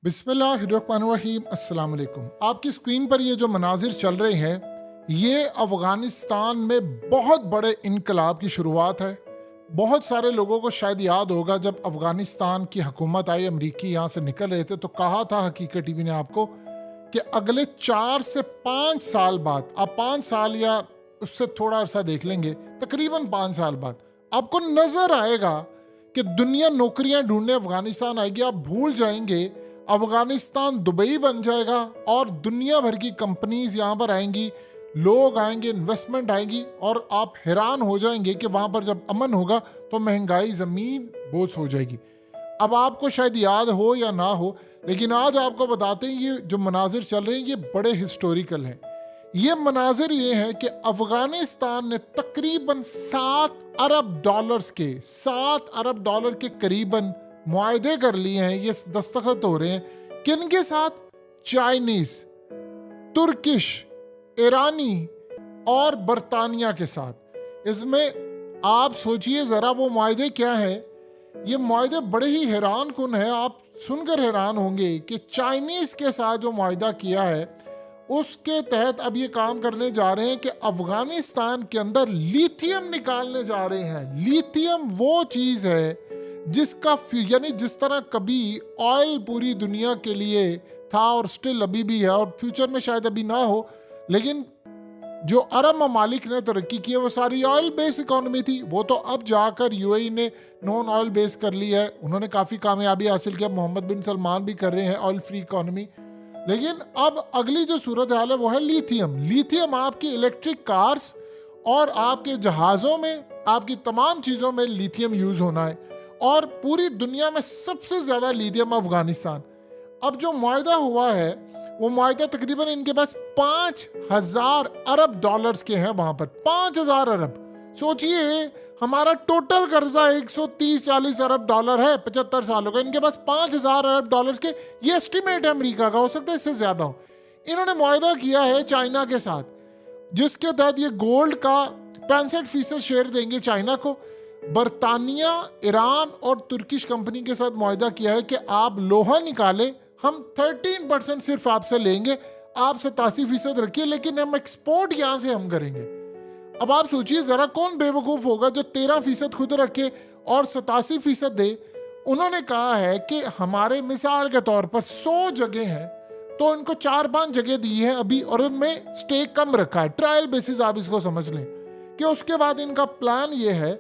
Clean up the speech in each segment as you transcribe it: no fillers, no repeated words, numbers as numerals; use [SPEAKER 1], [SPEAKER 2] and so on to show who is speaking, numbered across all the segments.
[SPEAKER 1] बिस्मिल्लाहिर्रहमानिर्रहीम अस्सलाम वालेकुम। आपकी स्क्रीन पर ये जो मनाजिर चल रहे हैं, ये अफ़गानिस्तान में बहुत बड़े इनकलाब की शुरुआत है। बहुत सारे लोगों को शायद याद होगा, जब अफ़गानिस्तान की हुकूमत आई, अमरीकी यहाँ से निकल रहे थे, तो कहा था हकीकत टीवी ने आपको कि अगले 4 से 5 साल बाद, आप 5 साल या उससे थोड़ा अरसा देख लेंगे, तकरीबन 5 साल बाद आपको नज़र आएगा कि दुनिया नौकरियां ढूंढने अफगानिस्तान आएगी। आप भूल जाएंगे अफगानिस्तान दुबई बन जाएगा और दुनिया भर की कंपनीज यहाँ पर आएंगी, लोग आएंगे, इन्वेस्टमेंट आएगी, और आप हैरान हो जाएंगे कि वहाँ पर जब अमन होगा तो महंगाई ज़मीन बोझ हो जाएगी। अब आपको शायद याद हो या ना हो, लेकिन आज आपको बताते हैं ये जो मनाजिर चल रहे हैं ये बड़े हिस्टोरिकल हैं। ये मनाजिर ये हैं कि अफगानिस्तान ने तकरीबन 7 अरब डॉलर के करीबन मुआहदे कर लिए हैं। ये दस्तखत हो रहे हैं किन के साथ? चाइनीज, तुर्किश, ईरानी और बरतानिया के साथ। इसमें आप सोचिए ज़रा वो मुआहदे क्या है। ये मुआहदे बड़े ही हैरान कुन है। आप सुनकर हैरान होंगे कि चाइनीज़ के साथ जो मुआहदा किया है उसके तहत अब ये काम करने जा रहे हैं कि अफगानिस्तान के अंदर लिथियम निकालने जा रहे हैं। लिथियम वो चीज़ है जिसका यानी जिस तरह कभी ऑयल पूरी दुनिया के लिए था और स्टिल अभी भी है और फ्यूचर में शायद अभी ना हो, लेकिन जो अरब ममालिक ने तरक्की की है वो सारी ऑयल बेस इकोनॉमी थी। वो तो अब जाकर यूएई ने नॉन ऑयल बेस कर ली है, उन्होंने काफ़ी कामयाबी हासिल किया। मोहम्मद बिन सलमान भी कर रहे हैं ऑयल फ्री इकोनॉमी। लेकिन अब अगली जो सूरत हाल है वो है लिथियम। लिथियम आपकी इलेक्ट्रिक कार्स और आपके जहाज़ों में, आपकी तमाम चीज़ों में लिथियम यूज़ होना है, और पूरी दुनिया में सबसे ज़्यादा लिथियम अफगानिस्तान। अब जो मुआहदा हुआ है वो मुआहदा तकरीबन इनके पास 5,000 अरब डॉलर्स के हैं। वहाँ पर 5,000 अरब। सोचिए हमारा टोटल कर्जा 130-140 अरब डॉलर है 75 सालों का, इनके पास 5,000 अरब डॉलर के। ये एस्टिमेट है अमेरिका का, हो सकता है इससे ज़्यादा हो। इन्होंने मुआहदा किया है चाइना के साथ, जिसके तहत ये गोल्ड का 65% शेयर देंगे चाइना को। बरतानिया, ईरान और तुर्किश कंपनी के साथ मुआहदा किया है कि आप लोहा निकाले, हम 13% सिर्फ आपसे लेंगे, आप 87% रखिए, लेकिन हम एक्सपोर्ट यहाँ से हम करेंगे। अब आप सोचिए ज़रा, कौन बेवकूफ़ होगा जो 13% खुद रखे और 87% दे। उन्होंने कहा है कि हमारे मिसाल के तौर पर 100 जगह हैं तो इनको 4-5 जगह दी है अभी, और उनमें स्टेक कम रखा है। ट्रायल बेसिस आप इसको समझ लें कि उसके बाद इनका प्लान ये है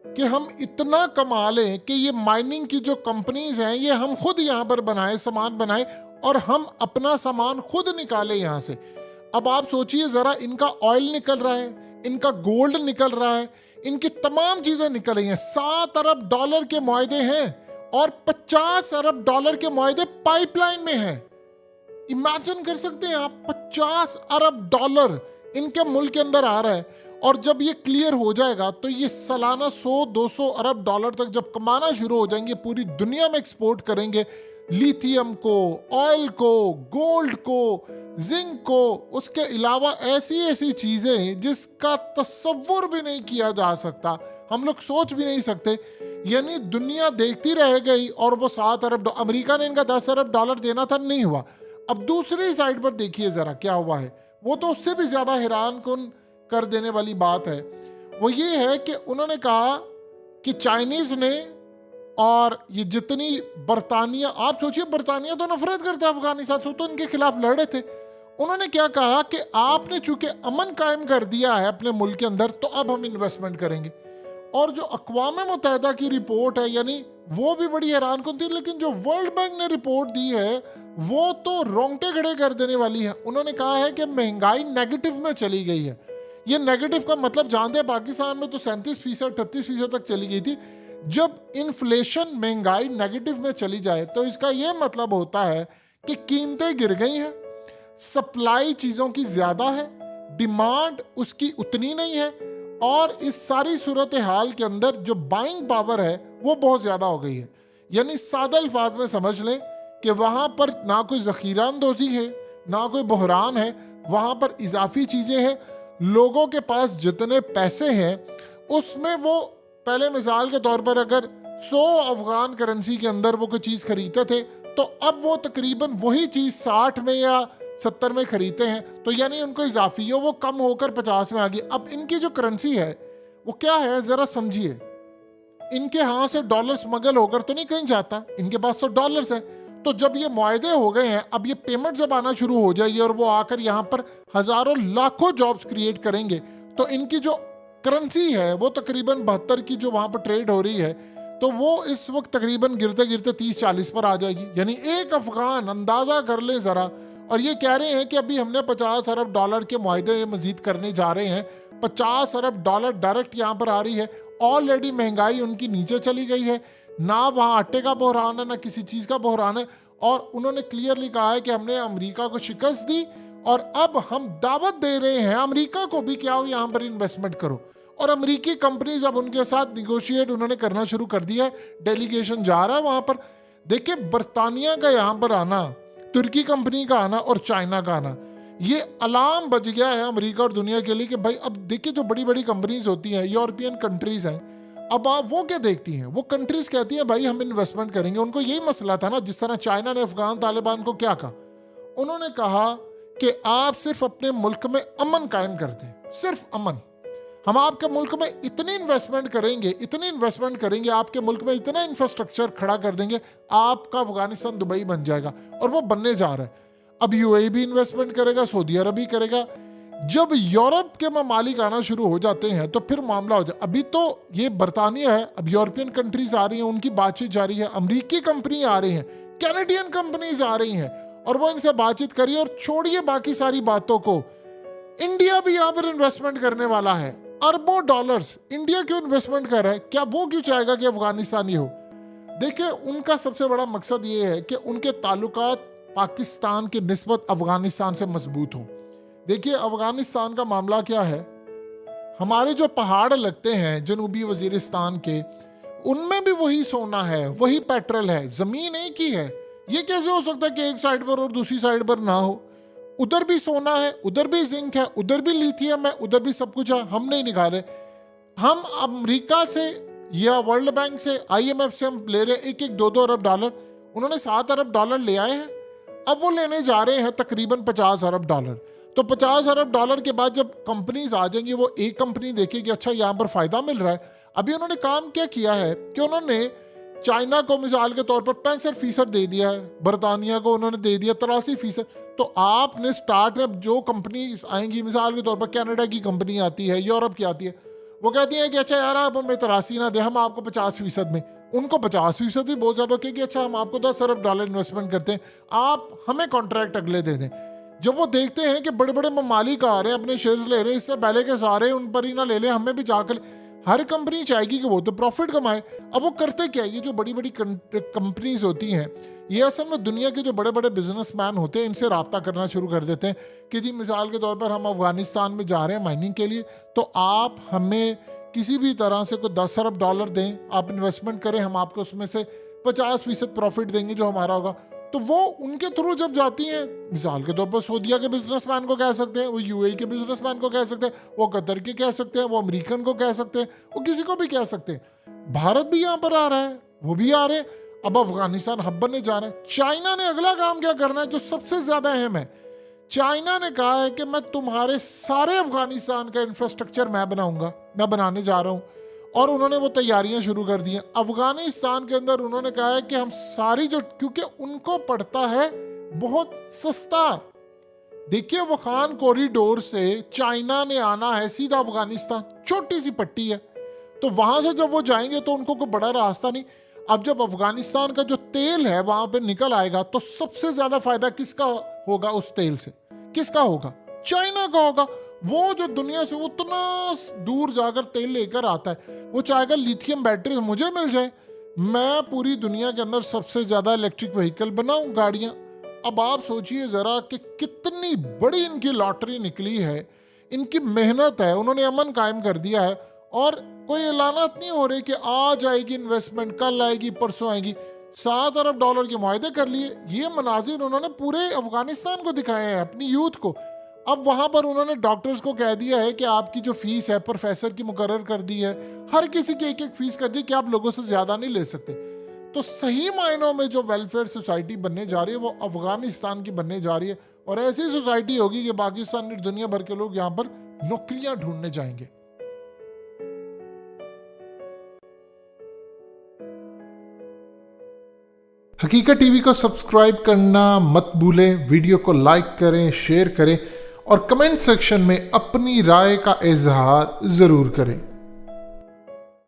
[SPEAKER 1] कि हम इतना कमा लें कि ये माइनिंग की जो कंपनीज हैं ये हम खुद यहाँ पर बनाए, सामान बनाए, और हम अपना सामान खुद निकाले यहाँ से। अब आप सोचिए ज़रा, इनका ऑयल निकल रहा है, इनका गोल्ड निकल रहा है, इनकी तमाम चीज़ें निकल रही हैं। 7 अरब डॉलर के मुआहदे हैं और 50 अरब डॉलर के मुआहदे पाइपलाइन में हैं। इमेजिन कर सकते हैं आप, 50 अरब डॉलर इनके मुल्क के अंदर आ रहा है, और जब ये क्लियर हो जाएगा तो ये सालाना 100-200 अरब डॉलर तक जब कमाना शुरू हो जाएंगे, पूरी दुनिया में एक्सपोर्ट करेंगे लिथियम को, ऑयल को, गोल्ड को, जिंक को, उसके अलावा ऐसी ऐसी चीज़ें जिसका तस्वुर भी नहीं किया जा सकता, हम लोग सोच भी नहीं सकते। यानी दुनिया देखती रह गई, और वो 7 अरब, अमेरिका ने इनका 10 अरब डॉलर देना था, नहीं हुआ। अब दूसरी साइड पर देखिए ज़रा क्या हुआ है, वो तो उससे भी ज़्यादा हैरान कुन कर देने वाली बात है। वो ये है कि उन्होंने कहा कि चाइनीज़ ने, और ये जितनी बरतानिया, आप सोचिए बरतानिया तो नफरत करता है अफगानिस्तान से, तो इनके खिलाफ लड़े थे। उन्होंने क्या कहा कि आपने चूंकि अमन कायम कर दिया है अपने मुल्क के अंदर, तो अब हम इन्वेस्टमेंट करेंगे। और जो अक़वाम मुत्तहिदा की रिपोर्ट है, यानी वो भी बड़ी हैरान कुन थी, लेकिन जो वर्ल्ड बैंक ने रिपोर्ट दी है वो तो रोंगटे खड़े कर देने वाली है। उन्होंने कहा है कि महंगाई नेगेटिव में चली गई है। ये नेगेटिव का मतलब जानते हैं, पाकिस्तान में तो 37%, 38% तक चली गई थी। जब इन्फ्लेशन, महंगाई नेगेटिव में चली जाए तो इसका ये मतलब होता है कि कीमतें गिर गई हैं, सप्लाई चीज़ों की ज़्यादा है, डिमांड उसकी उतनी नहीं है, और इस सारी सूरत हाल के अंदर जो बाइंग पावर है वो बहुत ज़्यादा हो गई है। यानी सादा अल्फाज में समझ लें कि वहाँ पर ना कोई ज़ख़ीरा अंदोज़ी है, ना कोई बहरान है, वहाँ पर इजाफी चीज़ें हैं। लोगों के पास जितने पैसे हैं उसमें वो, पहले मिसाल के तौर पर अगर 100 अफगान करेंसी के अंदर वो कोई चीज़ खरीदते थे तो अब वो तकरीबन वही चीज़ 60 में या 70 में खरीदते हैं, तो यानी उनको इजाफी है वो कम होकर 50 में आ गई। अब इनकी जो करेंसी है वो क्या है ज़रा समझिए। इनके यहाँ से डॉलर स्मगल होकर तो नहीं कहीं जाता, इनके पास तो डॉलर्स है। तो जब ये मुआहदे हो गए हैं, अब ये पेमेंट जब आना शुरू हो जाएगी और वो आकर यहाँ पर हज़ारों लाखों जॉब्स क्रिएट करेंगे, तो इनकी जो करेंसी है वो तकरीबन 72 की जो वहाँ पर ट्रेड हो रही है, तो वो इस वक्त तकरीबन गिरते गिरते 30-40 पर आ जाएगी। यानी एक अफगान, अंदाज़ा कर ले ज़रा, और ये कह रहे हैं कि अभी हमने 50 अरब डॉलर के मुआहदे मजीद करने जा रहे हैं। 50 अरब डॉलर डायरेक्ट यहाँ पर आ रही है। ऑलरेडी महंगाई उनकी नीचे चली गई है, ना वहाँ आटे का बहरान है ना किसी चीज़ का बहरान है, और उन्होंने क्लियरली कहा है कि हमने अमेरिका को शिकस्त दी और अब हम दावत दे रहे हैं अमेरिका को भी कि आओ यहाँ पर इन्वेस्टमेंट करो। और अमेरिकी कंपनीज अब उनके साथ निगोशिएट उन्होंने करना शुरू कर दिया है। डेलीगेशन जा रहा है वहाँ पर। देखिए, बरतानिया का यहाँ पर आना, तुर्की कंपनी का आना और चाइना का आना, ये अलार्म बज गया है अमेरिका और दुनिया के लिए कि भाई अब देखिए जो बड़ी बड़ी कंपनीज होती हैं, यूरोपियन कंट्रीज हैं, अब आप वो क्या देखती हैं, वो कंट्रीज कहती हैं भाई हम इन्वेस्टमेंट करेंगे। उनको यही मसला था ना, जिस तरह चाइना ने अफगान तालिबान को क्या कहा, उन्होंने कहा कि आप सिर्फ अपने मुल्क में अमन कायम कर दें, सिर्फ अमन। हम आपके मुल्क में इतनी इन्वेस्टमेंट करेंगे, आपके मुल्क में इतना इंफ्रास्ट्रक्चर खड़ा कर देंगे, आपका अफगानिस्तान दुबई बन जाएगा। और वो बनने जा रहा है। अब यूएई भी इन्वेस्टमेंट करेगा, सऊदी अरब भी करेगा। जब यूरोप के ममालिक आना शुरू हो जाते हैं तो फिर मामला हो जाए। अभी तो ये बरतानिया है, अब यूरोपियन कंट्रीज आ रही हैं, उनकी बातचीत जारी है, अमरीकी कंपनी आ रही हैं, कैनेडियन कंपनीज आ रही हैं, और वो इनसे बातचीत करिए। और छोड़िए बाकी सारी बातों को, इंडिया भी यहाँ पर इन्वेस्टमेंट करने वाला है, अरबों डॉलर्स। इंडिया क्यों इन्वेस्टमेंट कर रहा है? क्या वो क्यों चाहेगा कि अफगानिस्तान ही हो? देखिए, उनका सबसे बड़ा मकसद ये है कि उनके ताल्लुकात पाकिस्तान के निस्बत अफगानिस्तान से मजबूत हों। देखिए, अफगानिस्तान का मामला क्या है, हमारे जो पहाड़ लगते हैं जनूबी वजीरिस्तान के, उनमें भी वही सोना है, वही पेट्रोल है, जमीन एक ही है। ये कैसे हो सकता है कि एक साइड पर और दूसरी साइड पर ना हो? उधर भी सोना है, उधर भी जिंक है, उधर भी लिथियम है, उधर भी सब कुछ है। हम नहीं निकाले। हम अमेरिका से या वर्ल्ड बैंक से, IMF से हम ले रहे एक 2-2 अरब डॉलर। उन्होंने 7 अरब डॉलर ले आए हैं, अब वो लेने जा रहे हैं तकरीबन 50 अरब डॉलर। तो 50 अरब डॉलर के बाद जब कंपनीज आ जाएंगी, वो एक कंपनी देखेगी अच्छा यहाँ पर फायदा मिल रहा है। अभी उन्होंने काम क्या किया है कि उन्होंने चाइना को मिसाल के तौर पर 65% दे दिया है, बरतानिया को उन्होंने दे दिया 83%। तो आपने स्टार्ट में जो कंपनी आएंगी, मिसाल के तौर पर कनाडा की कंपनी आती है, यूरोप की आती है, वो कहती है कि अच्छा यार आप हमें 83 ना दे, हम आपको 50% में। उनको 50% भी बहुत ज़्यादा, क्योंकि अच्छा हम आपको 10 अरब डॉलर इन्वेस्टमेंट करते हैं, आप हमें कॉन्ट्रैक्ट अगले दे दें। जब वो देखते हैं कि बड़े बड़े ममालिक आ रहे हैं, अपने शेयर्स ले रहे हैं, इससे पहले के सारे उन पर ही ना ले लें, हमें भी जाकर, हर कंपनी चाहेगी कि वो तो प्रॉफिट कमाए। अब वो करते क्या है, ये जो बड़ी बड़ी कंपनीज होती हैं, ये असल में दुनिया के जो बड़े बड़े बिजनेसमैन होते हैं, इनसे रब्ता करना शुरू कर देते हैं कि जी मिसाल के तौर पर हम अफगानिस्तान में जा रहे हैं माइनिंग के लिए, तो आप हमें किसी भी तरह से कोई 10 अरब डॉलर दें, आप इन्वेस्टमेंट करें, हम आपको उसमें से 50% प्रॉफिट देंगे जो हमारा होगा। तो वो उनके थ्रू जब जाती हैं, मिसाल के तौर पर सऊदीया के बिजनेसमैन को कह सकते हैं, वो यूएई के बिजनेसमैन को कह सकते हैं, वो कतर के कह सकते हैं, वो अमेरिकन को कह सकते हैं, वो किसी को भी कह सकते हैं। भारत भी यहाँ पर आ रहा है, वो भी आ रहे हैं। अब अफगानिस्तान हब बनने जा रहा है। चाइना ने अगला काम क्या करना है जो सबसे ज्यादा अहम है, चाइना ने कहा है कि मैं तुम्हारे सारे अफगानिस्तान का इंफ्रास्ट्रक्चर मैं बनाऊंगा, मैं बनाने जा रहा हूं। और उन्होंने वो तैयारियां शुरू कर दी हैं। अफगानिस्तान के अंदर उन्होंने कहा है कि हम सारी जो, क्योंकि उनको पड़ता है बहुत सस्ता। देखिए, वो खान कॉरिडोर से चाइना ने आना है सीधा अफगानिस्तान, छोटी सी पट्टी है, तो वहां से जब वो जाएंगे तो उनको कोई बड़ा रास्ता नहीं। अब जब अफगानिस्तान का जो तेल है वहां पे निकल आएगा, तो सबसे ज्यादा फायदा किसका होगा? उस तेल से किसका होगा? चाइना का होगा। वो जो दुनिया से उतना दूर जाकर तेल लेकर आता है, वो चाहेगा लिथियम बैटरी मुझे मिल जाए, मैं पूरी दुनिया के अंदर सबसे ज्यादा इलेक्ट्रिक व्हीकल बनाऊं, गाड़ियां। अब आप सोचिए जरा कि कितनी बड़ी इनकी लॉटरी निकली है, इनकी मेहनत है, उन्होंने अमन कायम कर दिया है, और कोई ऐलानात नहीं हो रहे कि आज आएगी इन्वेस्टमेंट, कल आएगी, परसों आएगी। 7 अरब डॉलर के मुआहदे कर लिए। ये मनाजिर उन्होंने पूरे अफगानिस्तान को दिखाए हैं, अपनी यूथ को। अब वहां पर उन्होंने डॉक्टर्स को कह दिया है कि आपकी जो फीस है प्रोफेसर की मुकर्रर कर दी है, हर किसी की एक फीस कर दी कि आप लोगों से ज्यादा नहीं ले सकते। तो सही मायनों में जो वेलफेयर सोसाइटी बनने जा रही है वो अफगानिस्तान की बनने जा रही है, और ऐसी सोसाइटी होगी कि पाकिस्तान और दुनिया भर के लोग यहाँ पर नौकरियां ढूंढने जाएंगे। हकीकत टीवी को सब्सक्राइब करना मत भूलें, वीडियो को लाइक करें, शेयर करें और कमेंट सेक्शन में अपनी राय का इजहार जरूर करें।